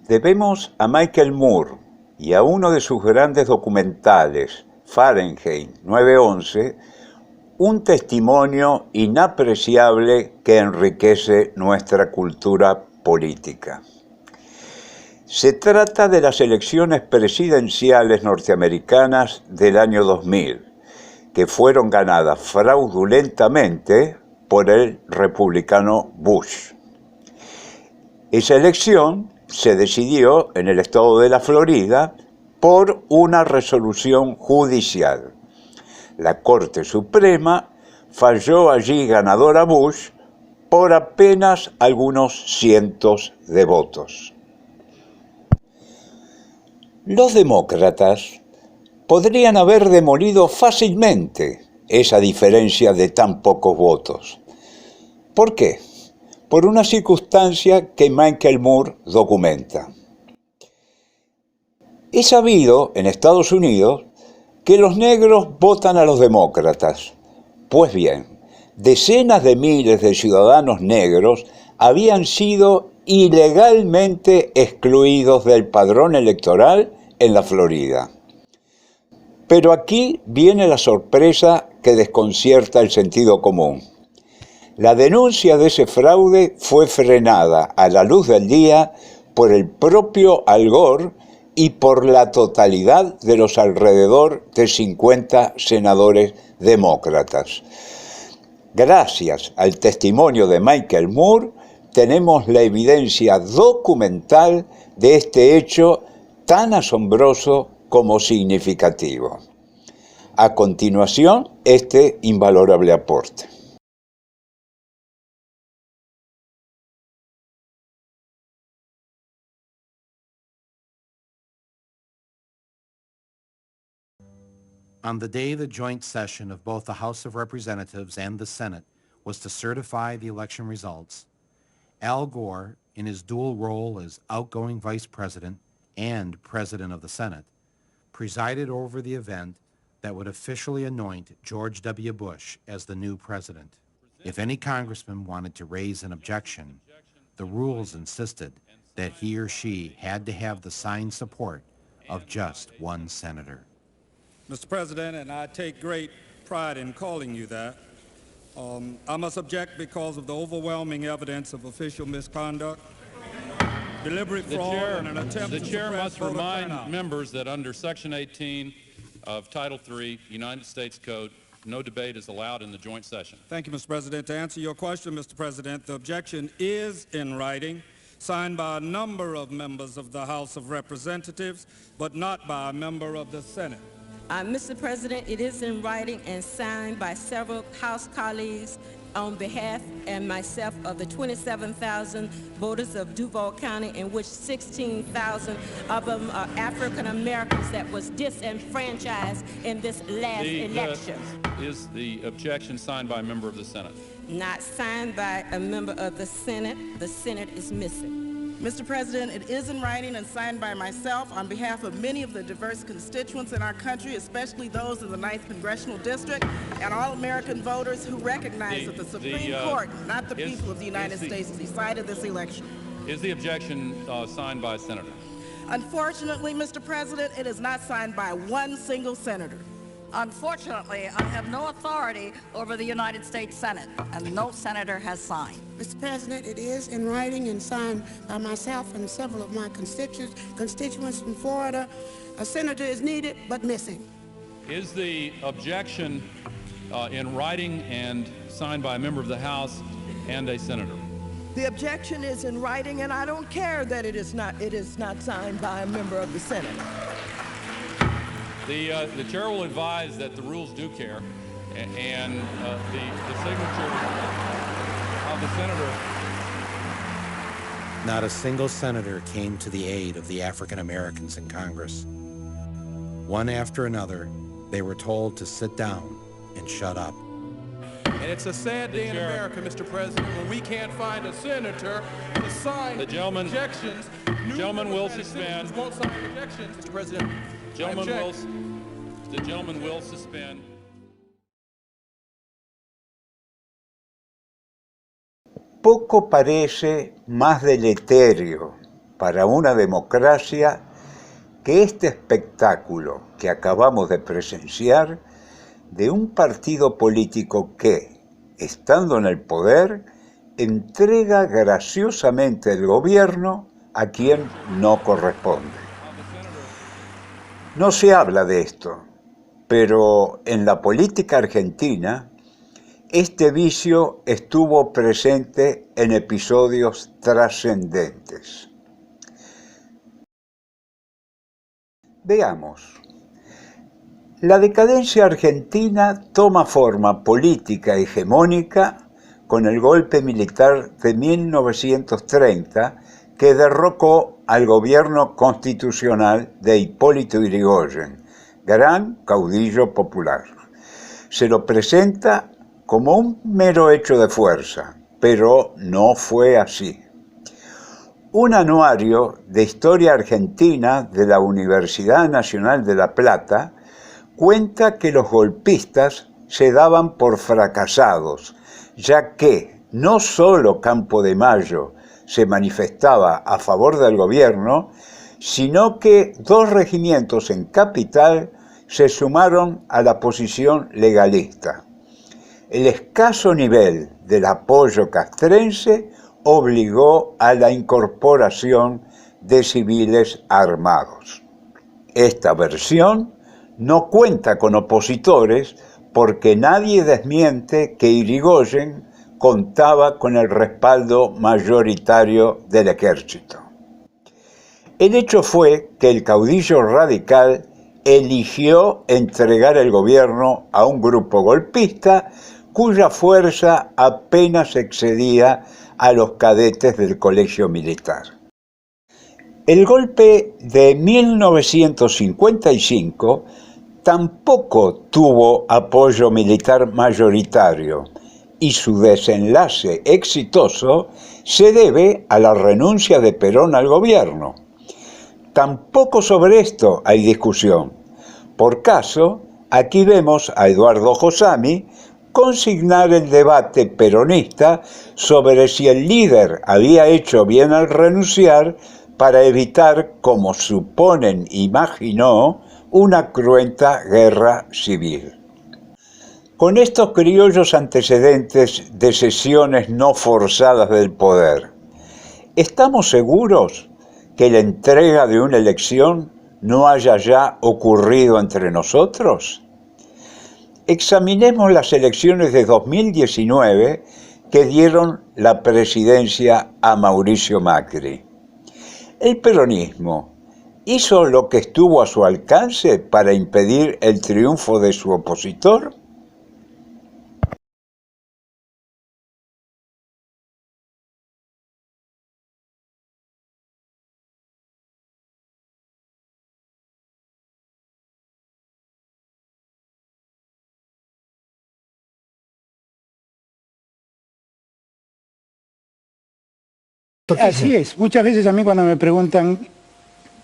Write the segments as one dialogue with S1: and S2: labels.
S1: Debemos a Michael Moore y a uno de sus grandes documentales, Fahrenheit 9/11, un testimonio inapreciable que enriquece nuestra cultura política. Se trata de las elecciones presidenciales norteamericanas del año 2000, que fueron ganadas fraudulentamente por el republicano Bush. Esa elección se decidió en el estado de la Florida por una resolución judicial. La Corte Suprema falló allí ganador a Bush por apenas algunos cientos de votos. Los demócratas podrían haber demolido fácilmente esa diferencia de tan pocos votos. ¿Por qué? Por una circunstancia que Michael Moore documenta. Es sabido en Estados Unidos que los negros votan a los demócratas. Pues bien, decenas de miles de ciudadanos negros habían sido ilegalmente excluidos del padrón electoral en la Florida. Pero aquí viene la sorpresa que desconcierta el sentido común. La denuncia de ese fraude fue frenada a la luz del día por el propio Al Gore y por la totalidad de los alrededor de 50 senadores demócratas. Gracias al testimonio de Michael Moore, tenemos la evidencia documental de este hecho tan asombroso como significativo. A continuación, este invalorable aporte.
S2: On the day the joint session of both the House of Representatives and the Senate was to certify the election results, Al Gore, in his dual role as outgoing Vice President and President of the Senate, presided over the event that would officially anoint George W. Bush as the new president. If any congressman wanted to raise an objection, the rules insisted that he or she had to have the signed support of just one senator.
S3: Mr. President, and I take great pride in calling you that, I must object because of the overwhelming evidence of official misconduct, deliberate fraud, and an attempt to suppress voter turnout.
S4: The chair must remind members that under Section 18 of Title III, United States Code, no debate is allowed in the joint session.
S3: Thank you, Mr. President. To answer your question, Mr. President, the objection is in writing, signed by a number of members of the House of Representatives, but not by a member of the Senate.
S5: Mr. President, it is in writing and signed by several House colleagues on behalf and myself of the 27,000 voters of Duval County, in which 16,000 of them are African Americans that was disenfranchised in this last election.
S4: Is the objection signed by a member of the Senate?
S5: Not signed by a member of the Senate. The Senate is missing.
S6: Mr. President, it is in writing and signed by myself on behalf of many of the diverse constituents in our country, especially those in the 9th Congressional District, and all American voters who recognize that the Supreme Court, not the people of the United States, decided this election.
S4: Is the objection signed by a senator?
S6: Unfortunately, Mr. President, it is not signed by one single senator.
S7: Unfortunately, I have no authority over the United States Senate, and no senator has signed.
S8: Mr. President, it is in writing and signed by myself and several of my constituents from Florida. A senator is needed, but missing.
S4: Is the objection in writing and signed by a member of the House and a senator?
S9: The objection is in writing, and I don't care that it is not signed by a member of the Senate.
S4: The chair will advise that the rules do care, and the signature of the senator.
S2: Not a single senator came to the aid of the African Americans in Congress. One after another, they were told to sit down and shut up.
S10: And it's a sad day in America, Mr. President, when we can't find a senator to sign objections.
S4: The gentleman will suspend.
S10: Won't sign objections, Mr. President.
S4: The gentleman will suspend.
S1: Poco parece más deleterio para una democracia que este espectáculo que acabamos de presenciar de un partido político que, estando en el poder, entrega graciosamente el gobierno a quien no corresponde. No se habla de esto, pero en la política argentina este vicio estuvo presente en episodios trascendentes. Veamos. La decadencia argentina toma forma política hegemónica con el golpe militar de 1930 que derrocó al gobierno constitucional de Hipólito Yrigoyen, gran caudillo popular. Se lo presenta como un mero hecho de fuerza, pero no fue así. Un anuario de historia argentina de la Universidad Nacional de La Plata cuenta que los golpistas se daban por fracasados, ya que no solo Campo de Mayo se manifestaba a favor del gobierno, sino que 2 regimientos en Capital se sumaron a la posición legalista. El escaso nivel del apoyo castrense obligó a la incorporación de civiles armados. Esta versión no cuenta con opositores porque nadie desmiente que Yrigoyen contaba con el respaldo mayoritario del ejército. El hecho fue que el caudillo radical eligió entregar el gobierno a un grupo golpista cuya fuerza apenas excedía a los cadetes del colegio militar. El golpe de 1955 tampoco tuvo apoyo militar mayoritario y su desenlace exitoso se debe a la renuncia de Perón al gobierno. Tampoco sobre esto hay discusión. Por caso, aquí vemos a Eduardo Josami consignar el debate peronista sobre si el líder había hecho bien al renunciar para evitar, como suponen imaginó, una cruenta guerra civil. Con estos criollos antecedentes de cesiones no forzadas del poder, ¿estamos seguros que la entrega de una elección no haya ya ocurrido entre nosotros? Examinemos las elecciones de 2019 que dieron la presidencia a Mauricio Macri. ¿El peronismo hizo lo que estuvo a su alcance para impedir el triunfo de su opositor?
S11: Así es. Muchas veces a mí cuando me preguntan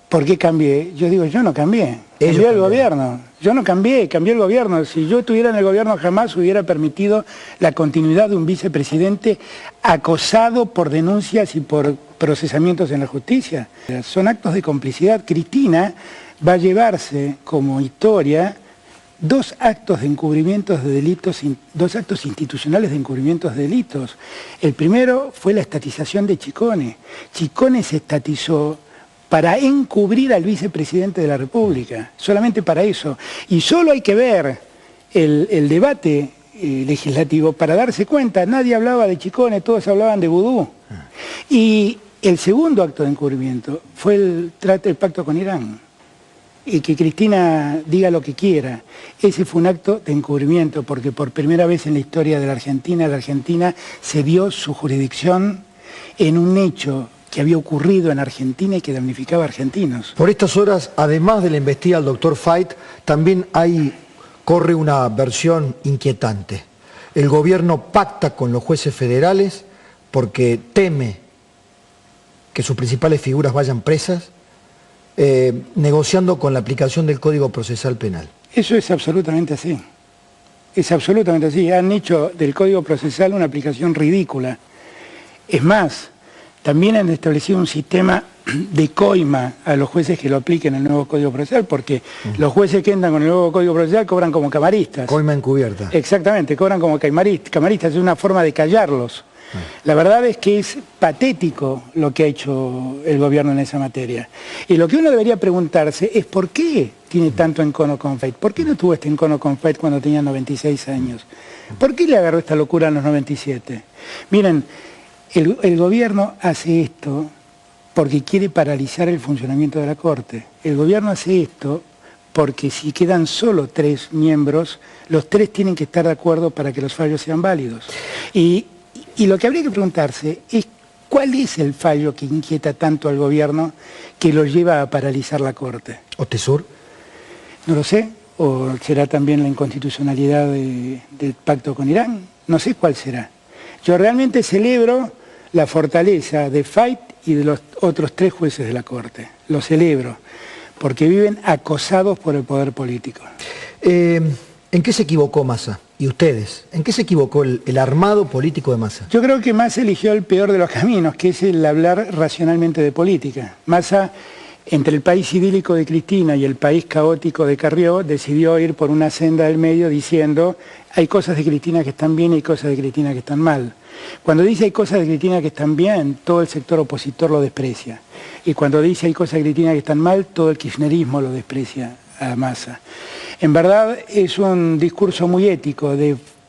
S11: por qué cambié, yo digo, yo no cambié. Cambió el gobierno. Yo no cambié, cambió el gobierno. Si yo estuviera en el gobierno jamás hubiera permitido la continuidad de un vicepresidente acosado por denuncias y por procesamientos en la justicia. Son actos de complicidad. Cristina va a llevarse como historia 2 actos de encubrimientos de delitos, 2 actos institucionales de encubrimientos de delitos. El primero fue la estatización de Chicone. Chicone se estatizó para encubrir al vicepresidente de la República, solamente para eso. Y solo hay que ver el debate legislativo para darse cuenta, nadie hablaba de Chicone, todos hablaban de vudú. Y el segundo acto de encubrimiento fue el pacto con Irán. Y que Cristina diga lo que quiera. Ese fue un acto de encubrimiento, porque por primera vez en la historia de la Argentina cedió su jurisdicción en un hecho que había ocurrido en Argentina y que damnificaba a argentinos.
S12: Por estas horas, además de la embestida del doctor Feit, también corre una versión inquietante. El gobierno pacta con los jueces federales porque teme que sus principales figuras vayan presas, negociando con la aplicación del Código Procesal Penal.
S11: Eso es absolutamente así. Es absolutamente así. Han hecho del Código Procesal una aplicación ridícula. Es más, también han establecido un sistema de coima a los jueces que lo apliquen el nuevo Código Procesal, porque los jueces que entran con el nuevo Código Procesal cobran como camaristas.
S12: Coima encubierta.
S11: Exactamente, cobran como camaristas, es una forma de callarlos. La verdad es que es patético lo que ha hecho el gobierno en esa materia. Y lo que uno debería preguntarse es por qué tiene tanto encono con Feit. ¿Por qué no tuvo este encono con Feit cuando tenía 96 años? ¿Por qué le agarró esta locura en los 97? Miren, el gobierno hace esto porque quiere paralizar el funcionamiento de la Corte. El gobierno hace esto porque si quedan solo 3 miembros, los 3 tienen que estar de acuerdo para que los fallos sean válidos. Y lo que habría que preguntarse es cuál es el fallo que inquieta tanto al gobierno que lo lleva a paralizar la Corte.
S12: ¿Otesur?
S11: No lo sé, o será también la inconstitucionalidad del pacto con Irán, no sé cuál será. Yo realmente celebro la fortaleza de Feit y de los otros 3 jueces de la Corte, lo celebro, porque viven acosados por el poder político.
S12: ¿En qué se equivocó Massa? ¿Y ustedes? ¿En qué se equivocó el armado político de Massa?
S11: Yo creo que Massa eligió el peor de los caminos, que es el hablar racionalmente de política. Massa, entre el país idílico de Cristina y el país caótico de Carrió, decidió ir por una senda del medio diciendo hay cosas de Cristina que están bien y hay cosas de Cristina que están mal. Cuando dice hay cosas de Cristina que están bien, todo el sector opositor lo desprecia. Y cuando dice hay cosas de Cristina que están mal, todo el kirchnerismo lo desprecia a Massa. En verdad es un discurso muy ético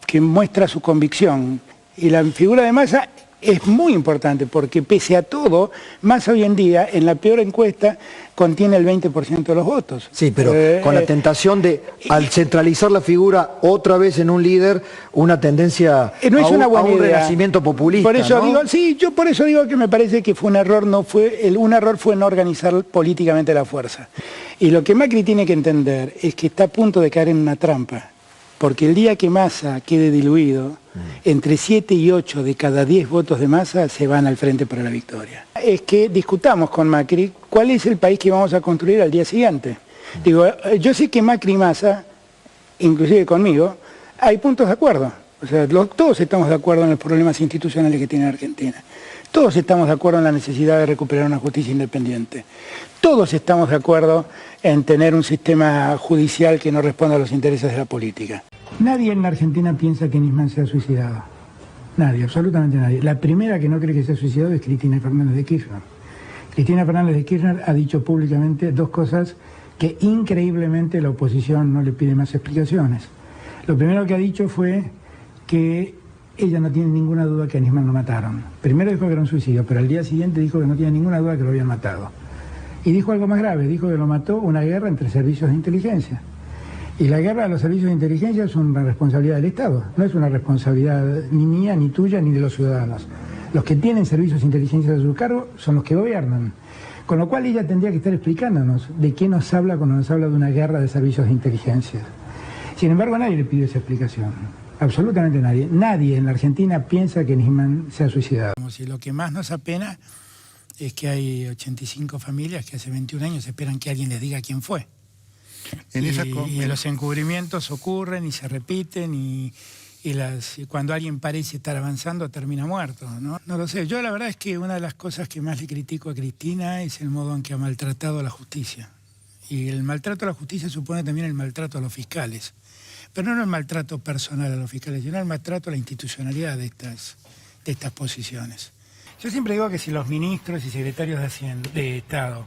S11: que muestra su convicción. Y la figura de Massa es muy importante porque pese a todo, Massa hoy en día en la peor encuesta contiene el 20% de los votos.
S12: Sí, pero con la tentación de, al centralizar la figura otra vez en un líder, una tendencia
S11: no es una buena
S12: a un
S11: idea.
S12: Renacimiento populista.
S11: Por eso
S12: ¿no?
S11: digo, sí, yo por eso digo que me parece que fue un error, un error fue no organizar políticamente la fuerza. Y lo que Macri tiene que entender es que está a punto de caer en una trampa, porque el día que Massa quede diluido, entre 7 y 8 de cada 10 votos de Massa se van al frente para la victoria. Es que discutamos con Macri cuál es el país que vamos a construir al día siguiente. Digo, yo sé que Macri y Massa, inclusive conmigo, hay puntos de acuerdo. O sea, todos estamos de acuerdo en los problemas institucionales que tiene Argentina. Todos estamos de acuerdo en la necesidad de recuperar una justicia independiente. Todos estamos de acuerdo en tener un sistema judicial que no responda a los intereses de la política. Nadie en la Argentina piensa que Nisman se ha suicidado. Nadie, absolutamente nadie. La primera que no cree que se ha suicidado es Cristina Fernández de Kirchner. Cristina Fernández de Kirchner ha dicho públicamente 2 cosas que increíblemente la oposición no le pide más explicaciones. Lo primero que ha dicho fue que ella no tiene ninguna duda que a Nisman lo mataron. Primero dijo que era un suicidio, pero al día siguiente dijo que no tiene ninguna duda que lo habían matado. Y dijo algo más grave, dijo que lo mató una guerra entre servicios de inteligencia. Y la guerra de los servicios de inteligencia es una responsabilidad del Estado, no es una responsabilidad ni mía, ni tuya, ni de los ciudadanos. Los que tienen servicios de inteligencia a su cargo son los que gobiernan. Con lo cual ella tendría que estar explicándonos de qué nos habla cuando nos habla de una guerra de servicios de inteligencia. Sin embargo, nadie le pide esa explicación. Absolutamente nadie. Nadie en la Argentina piensa que Nisman se ha suicidado. Y lo que más nos apena es que hay 85 familias que hace 21 años esperan que alguien les diga quién fue. Y los encubrimientos ocurren y se repiten y cuando alguien parece estar avanzando termina muerto, ¿no? No lo sé. Yo la verdad es que una de las cosas que más le critico a Cristina es el modo en que ha maltratado a la justicia. Y el maltrato a la justicia supone también el maltrato a los fiscales. Pero no el maltrato personal a los fiscales, sino el maltrato a la institucionalidad de estas posiciones. Yo siempre digo que si los ministros y secretarios de Estado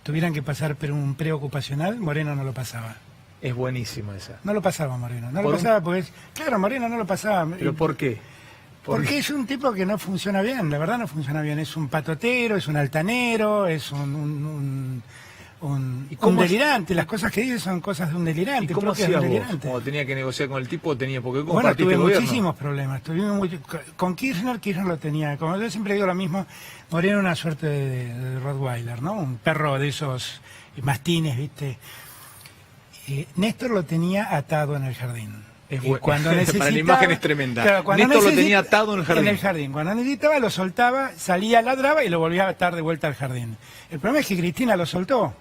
S11: tuvieran que pasar por un preocupacional, Moreno no lo pasaba.
S13: Es buenísima esa.
S11: No lo pasaba Moreno, no lo pasaba porque... Claro, Moreno no lo pasaba.
S13: ¿Pero por qué?
S11: Porque es un tipo que no funciona bien, la verdad no funciona bien. Es un patotero, es un altanero, es un delirante. Las cosas que dice son cosas de un delirante.
S13: ¿Y cómo hacías vos? ¿Cómo tenía que negociar con el tipo? Porque
S11: bueno, tuve muchísimos problemas. Con Kirchner lo tenía. Como yo siempre digo lo mismo, Moreno era una suerte de Rottweiler, ¿no? Un perro de esos mastines, ¿viste? Néstor lo tenía atado en el jardín.
S13: Cuando para la imagen es tremenda.
S11: Claro,
S13: Néstor lo tenía atado en el jardín.
S11: En el jardín. Cuando necesitaba lo soltaba, salía, ladraba y lo volvía a estar de vuelta al jardín. El problema es que Cristina lo soltó.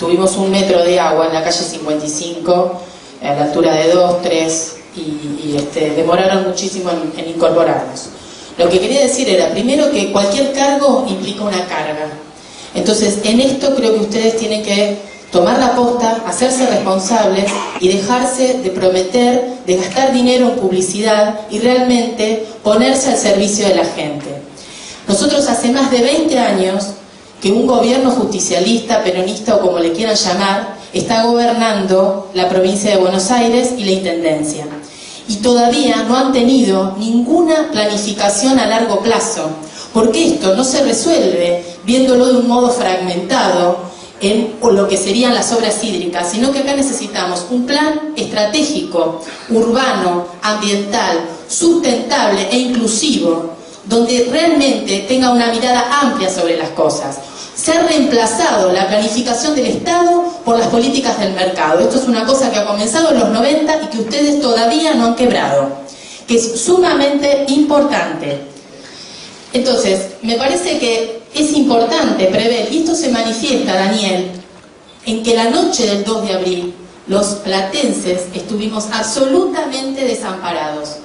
S14: tuvimos 1 metro de agua en la calle 55, a la altura de 2, 3, y demoraron muchísimo en incorporarnos. Lo que quería decir era, primero, que cualquier cargo implica una carga. Entonces, en esto creo que ustedes tienen que tomar la posta, hacerse responsables y dejarse de prometer, de gastar dinero en publicidad y realmente ponerse al servicio de la gente. Nosotros hace más de 20 años que un gobierno justicialista, peronista o como le quieran llamar, está gobernando la provincia de Buenos Aires y la Intendencia. Y todavía no han tenido ninguna planificación a largo plazo, porque esto no se resuelve viéndolo de un modo fragmentado en lo que serían las obras hídricas, sino que acá necesitamos un plan estratégico, urbano, ambiental, sustentable e inclusivo, donde realmente tenga una mirada amplia sobre las cosas. Se ha reemplazado la planificación del Estado por las políticas del mercado. Esto es una cosa que ha comenzado en los 90 y que ustedes todavía no han quebrado, que es sumamente importante. Entonces, me parece que es importante prever, y esto se manifiesta, Daniel, en que la noche del 2 de abril los platenses estuvimos absolutamente desamparados.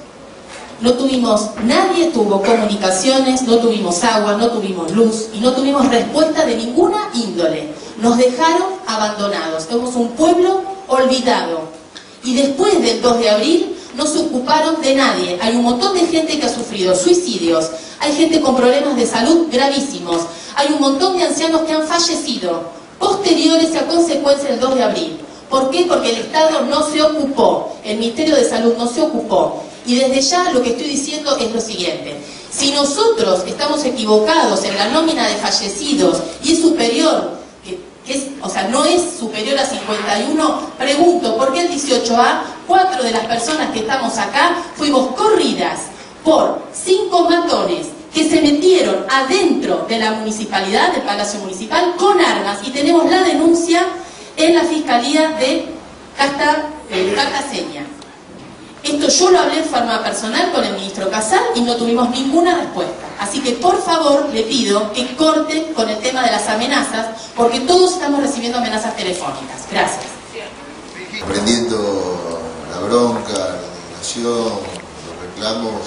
S14: No tuvimos, nadie tuvo comunicaciones, no tuvimos agua, no tuvimos luz y no tuvimos respuesta de ninguna índole. Nos dejaron abandonados, somos un pueblo olvidado. Y después del 2 de abril no se ocuparon de nadie. Hay un montón de gente que ha sufrido suicidios, hay gente con problemas de salud gravísimos, hay un montón de ancianos que han fallecido posteriores a consecuencia del 2 de abril. ¿Por qué? Porque el Estado no se ocupó, el Ministerio de Salud no se ocupó. Y desde ya lo que estoy diciendo es lo siguiente: si nosotros estamos equivocados en la nómina de fallecidos y es superior, no es superior a 51, pregunto, ¿por qué el 18A, 4 de las personas que estamos acá, fuimos corridas por 5 matones que se metieron adentro de la municipalidad, del Palacio Municipal, con armas, y tenemos la denuncia en la Fiscalía de Cartaseña? Esto yo lo hablé en forma personal con el ministro Casal y no tuvimos ninguna respuesta. Así que por favor le pido que corte con el tema de las amenazas, porque todos estamos recibiendo amenazas telefónicas. Gracias.
S15: Comprendiendo la bronca, la indignación, los reclamos,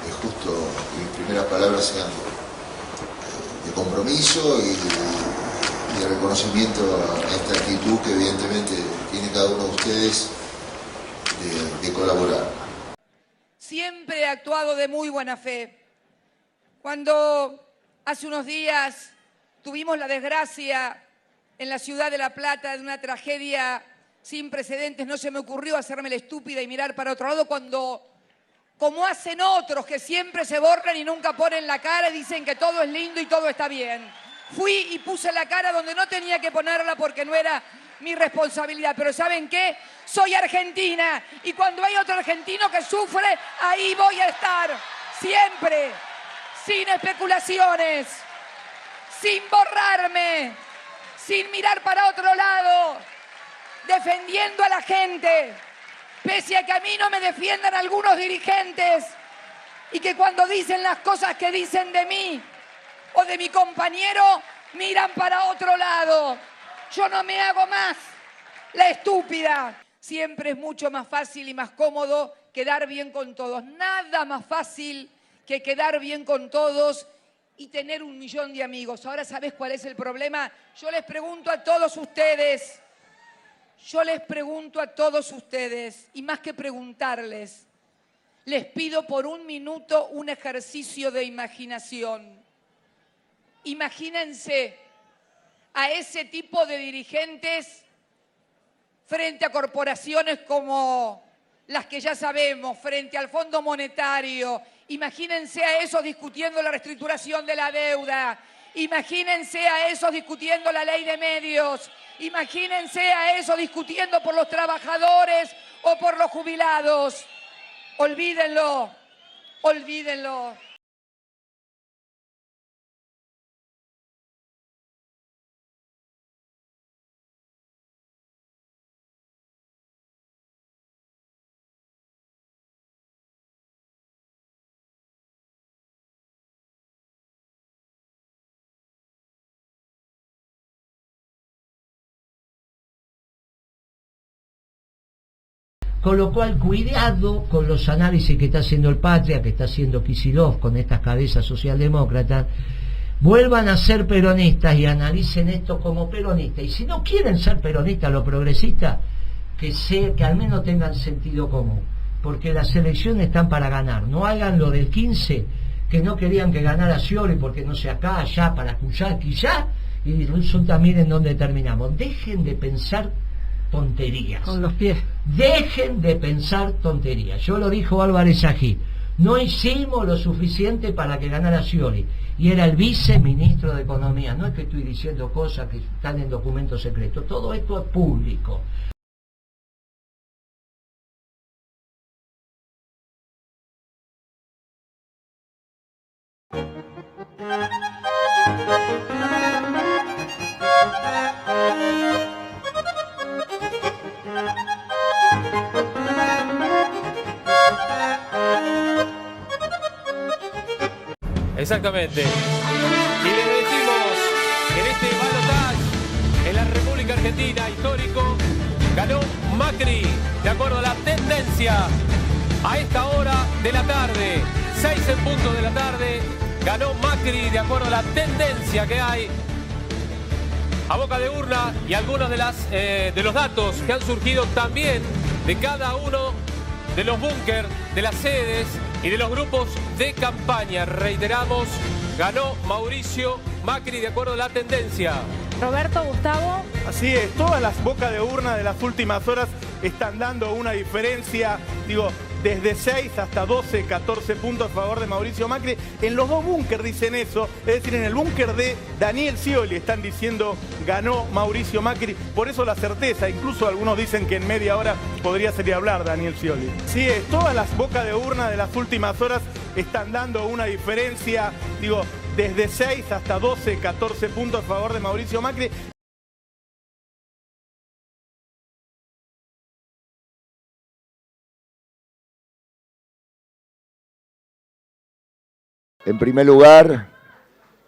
S15: es justo que mis primeras palabras sean de compromiso y de reconocimiento a esta actitud que evidentemente tiene cada uno de ustedes de colaborar.
S16: Siempre he actuado de muy buena fe. Cuando hace unos días tuvimos la desgracia en la ciudad de La Plata de una tragedia sin precedentes, no se me ocurrió hacerme la estúpida y mirar para otro lado como hacen otros que siempre se borran y nunca ponen la cara y dicen que todo es lindo y todo está bien. Fui y puse la cara donde no tenía que ponerla porque no era mi responsabilidad, pero ¿saben qué? Soy argentina y cuando hay otro argentino que sufre, ahí voy a estar, siempre, sin especulaciones, sin borrarme, sin mirar para otro lado, defendiendo a la gente, pese a que a mí no me defiendan algunos dirigentes y que cuando dicen las cosas que dicen de mí o de mi compañero, miran para otro lado. Yo no me hago más la estúpida. Siempre es mucho más fácil y más cómodo quedar bien con todos. Nada más fácil que quedar bien con todos y tener 1 millón de amigos. Ahora, ¿sabés cuál es el problema? Yo les pregunto a todos ustedes, y más que preguntarles, les pido por 1 minuto un ejercicio de imaginación. Imagínense a ese tipo de dirigentes frente a corporaciones como las que ya sabemos, frente al Fondo Monetario. Imagínense a esos discutiendo la reestructuración de la deuda. Imagínense a esos discutiendo la ley de medios. Imagínense a esos discutiendo por los trabajadores o por los jubilados. Olvídenlo, olvídenlo.
S17: Con lo cual, cuidado con los análisis que está haciendo el Patria, que está haciendo Kicillof con estas cabezas socialdemócratas. Vuelvan a ser peronistas y analicen esto como peronistas. Y si no quieren ser peronistas, los progresistas, que al menos tengan sentido común. Porque las elecciones están para ganar. No hagan lo del 15, que no querían que ganara Scioli porque no sé acá, allá, para quizá, y resulta, miren dónde terminamos. Dejen de pensar tonterías.
S9: Con los pies.
S17: Dejen de pensar tonterías. Yo lo dijo Álvarez Ají. No hicimos lo suficiente para que ganara Scioli. Y era el viceministro de Economía. No es que estoy diciendo cosas que están en documentos secretos. Todo esto es público.
S18: Exactamente. Y les decimos, en este balotaje, en la República Argentina, histórico, ganó Macri, de acuerdo a la tendencia, a esta hora de la tarde, 6 en punto de la tarde, ganó Macri, de acuerdo a la tendencia que hay a boca de urna y algunos de los datos que han surgido también de cada uno de los búnker, de las sedes y de los grupos de campaña. Reiteramos, ganó Mauricio Macri de acuerdo a la tendencia.
S19: Roberto, Gustavo.
S20: Así es, todas las bocas de urna de las últimas horas están dando una diferencia, desde 6 hasta 12, 14 puntos a favor de Mauricio Macri. En los dos búnker dicen eso, es decir, en el búnker de Daniel Scioli están diciendo ganó Mauricio Macri, por eso la certeza, incluso algunos dicen que en media hora podría salir a hablar Daniel Scioli. Sí, es, todas las bocas de urna de las últimas horas están dando una diferencia, desde 6 hasta 12, 14 puntos a favor de Mauricio Macri.
S15: En primer lugar,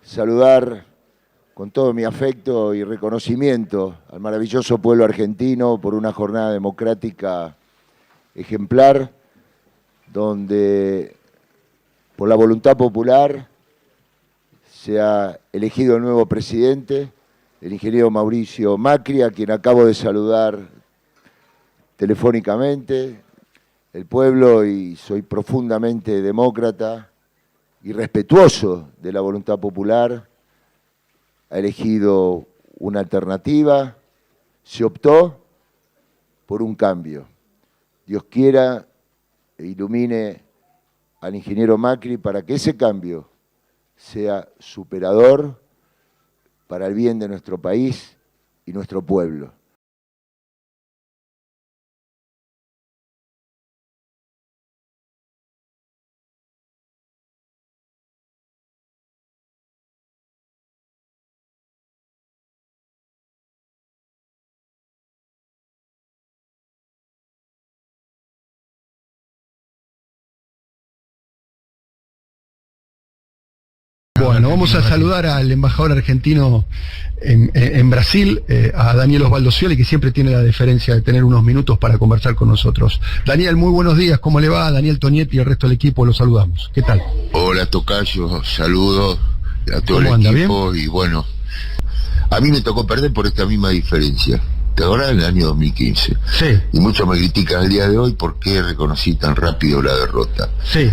S15: saludar con todo mi afecto y reconocimiento al maravilloso pueblo argentino por una jornada democrática ejemplar, donde por la voluntad popular se ha elegido el nuevo presidente, el ingeniero Mauricio Macri, a quien acabo de saludar telefónicamente. El pueblo, y soy profundamente demócrata y respetuoso de la voluntad popular, ha elegido una alternativa, se optó por un cambio. Dios quiera e ilumine al ingeniero Macri para que ese cambio sea superador para el bien de nuestro país y nuestro pueblo.
S12: Bueno, vamos a saludar al embajador argentino en Brasil, a Daniel Osvaldo Scioli, que siempre tiene la deferencia de tener unos minutos para conversar con nosotros. Daniel, muy buenos días, ¿cómo le va? Daniel Tonietti y el resto del equipo, los saludamos. ¿Qué tal?
S15: Hola, tocayo, saludos a todo el equipo. Y bueno, a mí me tocó perder por esta misma diferencia. ¿Te acordás del año 2015?
S12: Sí.
S15: Y muchos me critican el día de hoy por qué reconocí tan rápido la derrota.
S12: Sí.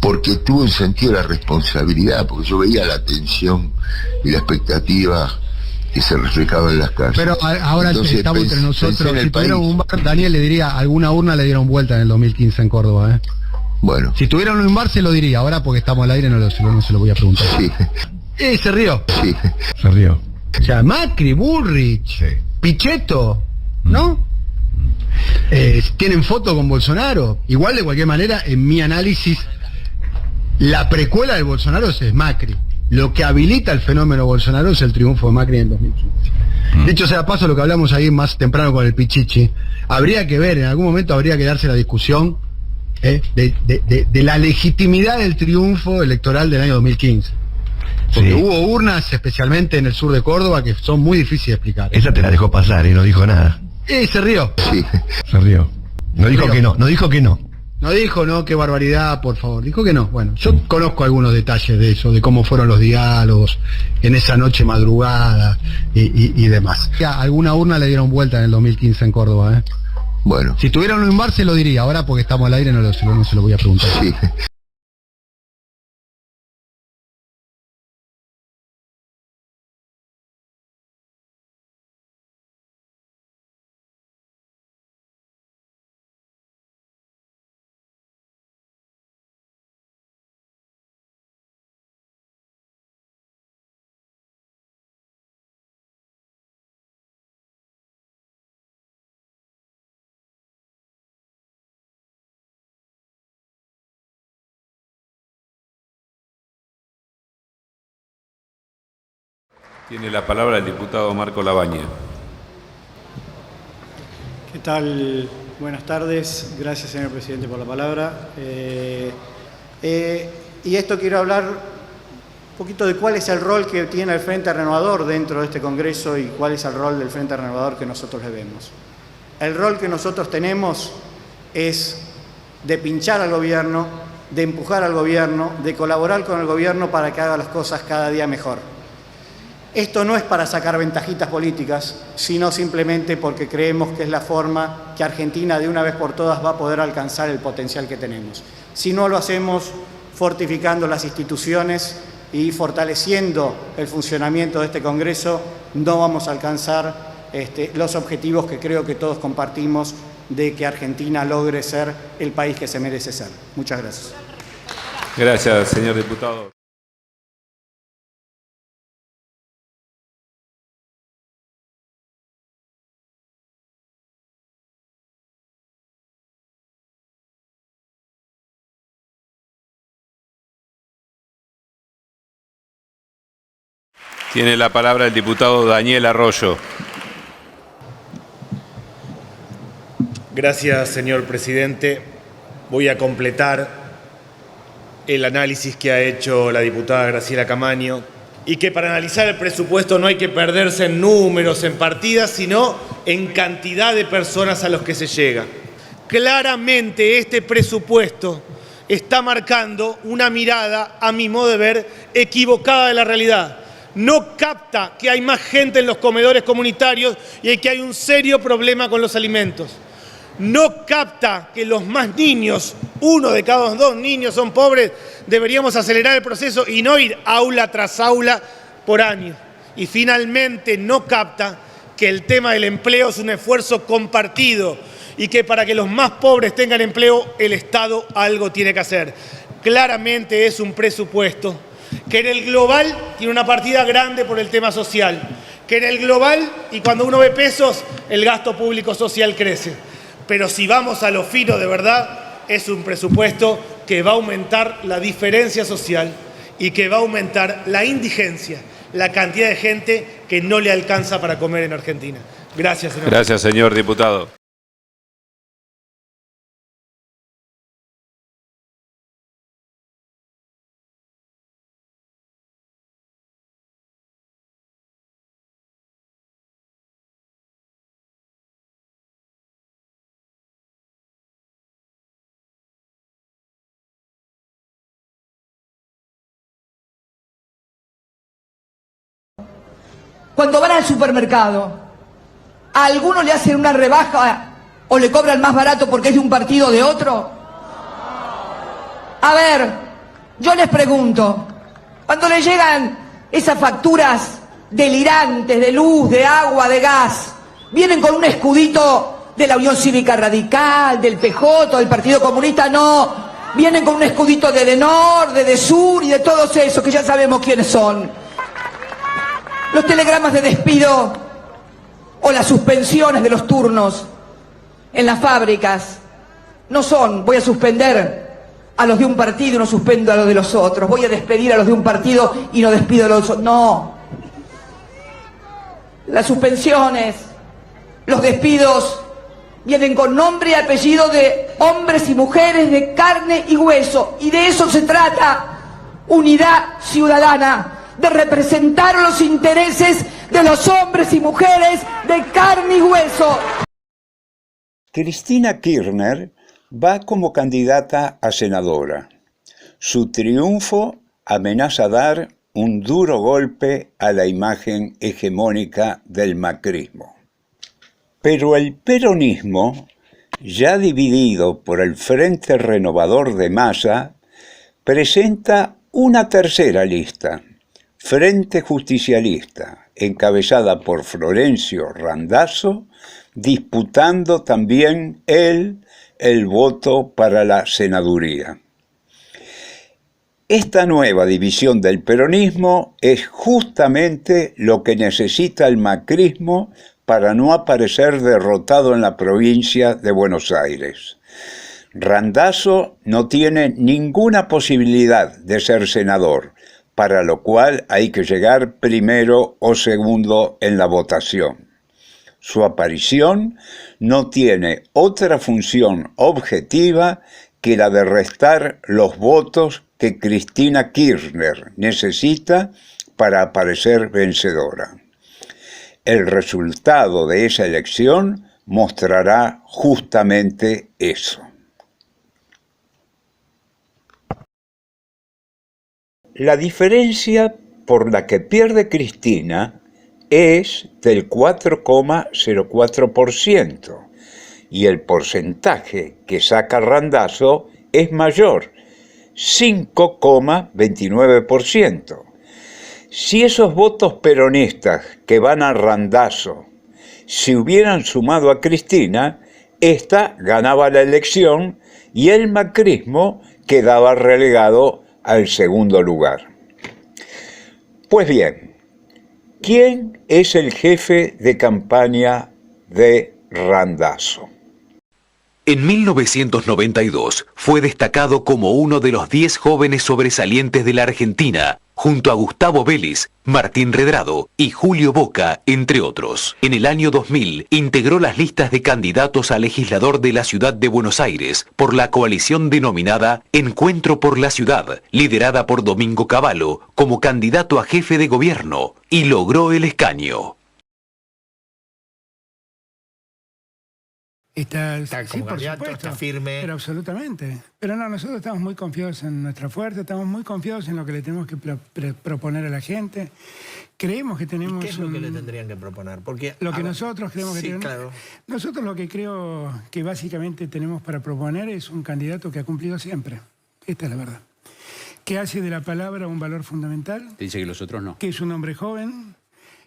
S15: Porque tuve un sentido de la responsabilidad, porque yo veía la tensión y la expectativa que se reflejaba en las calles.
S12: Pero ahora entonces, estamos entre nosotros, si tuvieron un bar, Daniel le diría, alguna urna le dieron vuelta en el 2015 en Córdoba, ¿eh?
S15: Bueno.
S12: Si tuvieran un bar se lo diría, ahora porque estamos al aire no se lo voy a preguntar.
S15: Sí.
S12: Se rió.
S15: Sí.
S12: Se rió. O sea, Macri, Bullrich, sí. Pichetto, ¿no? Tienen foto con Bolsonaro. Igual, de cualquier manera, en mi análisis, la precuela de Bolsonaro es Macri. Lo que habilita el fenómeno Bolsonaro es el triunfo de Macri en 2015. Dicho sea paso, lo que hablamos ahí más temprano con el Pichichi, habría que ver, en algún momento habría que darse la discusión de la legitimidad del triunfo electoral del año 2015. Porque hubo urnas, especialmente en el sur de Córdoba, que son muy difíciles de explicar.
S21: Esa te la dejó pasar y no dijo nada.
S12: Se rió.
S15: Sí.
S21: Se rió. No dijo que no, no dijo que no.
S22: No dijo, no, qué barbaridad, por favor. Dijo que no. Bueno, yo conozco algunos detalles de eso, de cómo fueron los diálogos en esa noche madrugada y demás. Ya, alguna urna le dieron vuelta en el 2015 en Córdoba, ¿eh?
S21: Bueno.
S22: Si tuviera un bar se lo diría, ahora porque estamos al aire no se lo voy a preguntar.
S21: Sí.
S23: Tiene la palabra el diputado Marco Labaña.
S24: ¿Qué tal? Buenas tardes. Gracias, señor presidente, por la palabra. Y esto quiero hablar un poquito de cuál es el rol que tiene el Frente Renovador dentro de este Congreso y cuál es el rol del Frente Renovador que nosotros le vemos. El rol que nosotros tenemos es de pinchar al gobierno, de empujar al gobierno, de colaborar con el gobierno para que haga las cosas cada día mejor. Esto no es para sacar ventajitas políticas, sino simplemente porque creemos que es la forma que Argentina de una vez por todas va a poder alcanzar el potencial que tenemos. Si no lo hacemos fortificando las instituciones y fortaleciendo el funcionamiento de este Congreso, no vamos a alcanzar los objetivos que creo que todos compartimos de que Argentina logre ser el país que se merece ser. Muchas gracias.
S23: Gracias, señor diputado. Tiene la palabra el diputado Daniel Arroyo.
S25: Gracias, señor presidente. Voy a completar el análisis que ha hecho la diputada Graciela Camaño y que para analizar el presupuesto no hay que perderse en números, en partidas, sino en cantidad de personas a los que se llega. Claramente este presupuesto está marcando una mirada, a mi modo de ver, equivocada de la realidad. No capta que hay más gente en los comedores comunitarios y que hay un serio problema con los alimentos. No capta que los más niños, 1 de cada 2 niños son pobres, deberíamos acelerar el proceso y no ir aula tras aula por año. Y finalmente no capta que el tema del empleo es un esfuerzo compartido y que para que los más pobres tengan empleo, el Estado algo tiene que hacer. Claramente es un presupuesto que en el global tiene una partida grande por el tema social, que en el global, y cuando uno ve pesos, el gasto público social crece. Pero si vamos a lo fino de verdad, es un presupuesto que va a aumentar la diferencia social y que va a aumentar la indigencia, la cantidad de gente que no le alcanza para comer en Argentina. Gracias, señor.
S23: Gracias, señor diputado.
S26: Cuando van al supermercado, ¿a alguno le hacen una rebaja o le cobran más barato porque es de un partido o de otro? A ver, yo les pregunto, cuando le llegan esas facturas delirantes de luz, de agua, de gas, ¿vienen con un escudito de la Unión Cívica Radical, del PJ, del Partido Comunista? No, vienen con un escudito de DENOR, de DESUR y de todos esos que ya sabemos quiénes son. Los telegramas de despido o las suspensiones de los turnos en las fábricas no son, voy a suspender a los de un partido y no suspendo a los de los otros, voy a despedir a los de un partido y no despido a los otros. No. Las suspensiones, los despidos vienen con nombre y apellido de hombres y mujeres de carne y hueso, y de eso se trata unidad ciudadana, de representar los intereses de los hombres y mujeres de carne y hueso.
S1: Cristina Kirchner va como candidata a senadora. Su triunfo amenaza dar un duro golpe a la imagen hegemónica del macrismo. Pero el peronismo, ya dividido por el Frente Renovador de Massa, presenta una tercera lista, Frente Justicialista, encabezada por Florencio Randazzo, disputando también él el voto para la senaduría. Esta nueva división del peronismo es justamente lo que necesita el macrismo para no aparecer derrotado en la provincia de Buenos Aires. Randazzo no tiene ninguna posibilidad de ser senador, para lo cual hay que llegar primero o segundo en la votación. Su aparición no tiene otra función objetiva que la de restar los votos que Cristina Kirchner necesita para aparecer vencedora. El resultado de esa elección mostrará justamente eso. La diferencia por la que pierde Cristina es del 4,04% y el porcentaje que saca Randazzo es mayor, 5,29%. Si esos votos peronistas que van a Randazzo se hubieran sumado a Cristina, ésta ganaba la elección y el macrismo quedaba relegado al segundo lugar. Pues bien, ¿quién es el jefe de campaña de Randazzo?
S2: En 1992 fue destacado como uno de los 10 jóvenes sobresalientes de la Argentina, junto a Gustavo Vélez, Martín Redrado y Julio Boca, entre otros. En el año 2000 integró las listas de candidatos a legislador de la ciudad de Buenos Aires por la coalición denominada Encuentro por la Ciudad, liderada por Domingo Cavallo como candidato a jefe de gobierno, y logró el escaño.
S11: Está
S12: como candidato, está firme.
S11: Pero absolutamente. Pero no, nosotros estamos muy confiados en nuestra fuerza, estamos muy confiados en lo que le tenemos que proponer a la gente. Creemos que tenemos...
S12: ¿Y qué es lo que le tendrían que proponer? Porque,
S11: lo que nosotros creemos que tenemos...
S12: Claro.
S11: Nosotros lo que creo que básicamente tenemos para proponer es un candidato que ha cumplido siempre. Esta es la verdad. Que hace de la palabra un valor fundamental.
S3: Te dice que los otros no.
S11: Que es un hombre joven,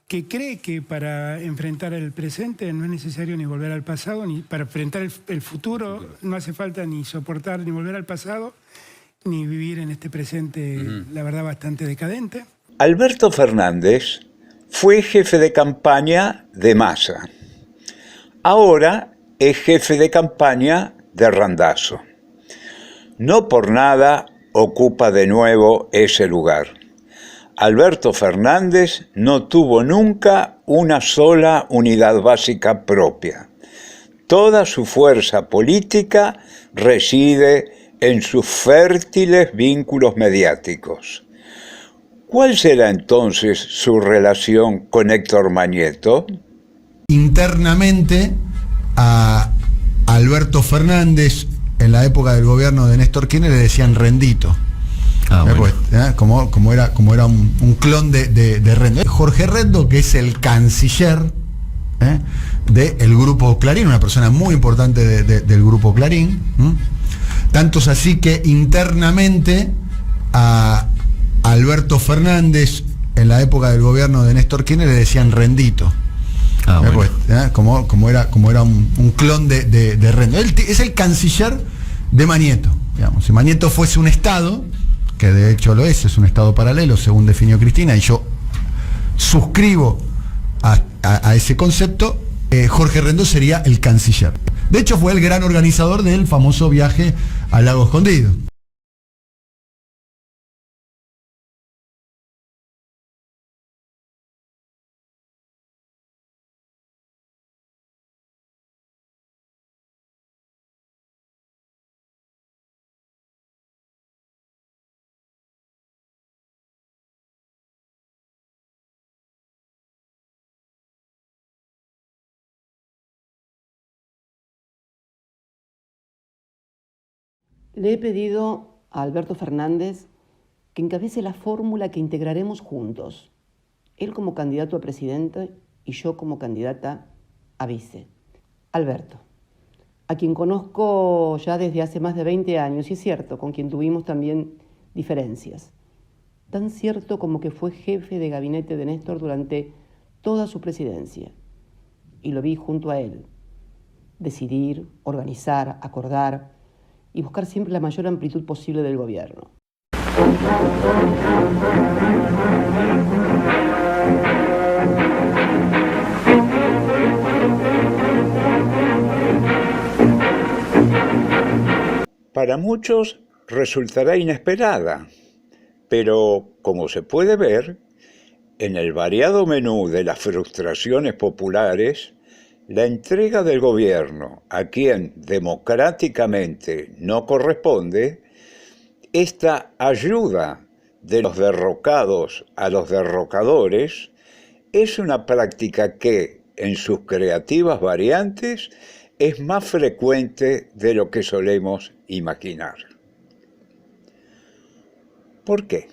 S11: que cree que para enfrentar el presente no es necesario ni volver al pasado, ni para enfrentar el futuro no hace falta ni soportar ni volver al pasado, ni vivir en este presente, la verdad, bastante decadente.
S1: Alberto Fernández fue jefe de campaña de Massa. Ahora es jefe de campaña de Randazzo. No por nada ocupa de nuevo ese lugar. Alberto Fernández no tuvo nunca una sola unidad básica propia. Toda su fuerza política reside en sus fértiles vínculos mediáticos. ¿Cuál será entonces su relación con Héctor Mañeto?
S5: Internamente a Alberto Fernández, en la época del gobierno de Néstor Kirchner, le decían Rendito. Bueno. Pues, como era un clon de Rendo. Jorge Rendo, que es el canciller del Grupo Clarín, una persona muy importante del Grupo Clarín. Tanto es así que internamente a Alberto Fernández, en la época del gobierno de Néstor Kirchner, le decían Rendito. Bueno. Pues, como era un clon de Rendo. Él es el canciller de Mañeto. Digamos. Si Mañeto fuese un Estado, que de hecho lo es un Estado paralelo, según definió Cristina, y yo suscribo a ese concepto, Jorge Rendo sería el canciller. De hecho, fue el gran organizador del famoso viaje al Lago Escondido.
S3: Le he pedido a Alberto Fernández que encabece la fórmula que integraremos juntos. Él como candidato a presidente y yo como candidata a vice. Alberto, a quien conozco ya desde hace más de 20 años, y es cierto, con quien tuvimos también diferencias. Tan cierto como que fue jefe de gabinete de Néstor durante toda su presidencia. Y lo vi junto a él. Decidir, organizar, acordar y buscar siempre la mayor amplitud posible del gobierno.
S1: Para muchos resultará inesperada, pero como se puede ver, en el variado menú de las frustraciones populares, la entrega del gobierno a quien democráticamente no corresponde, esta ayuda de los derrocados a los derrocadores, es una práctica que, en sus creativas variantes, es más frecuente de lo que solemos imaginar. ¿Por qué?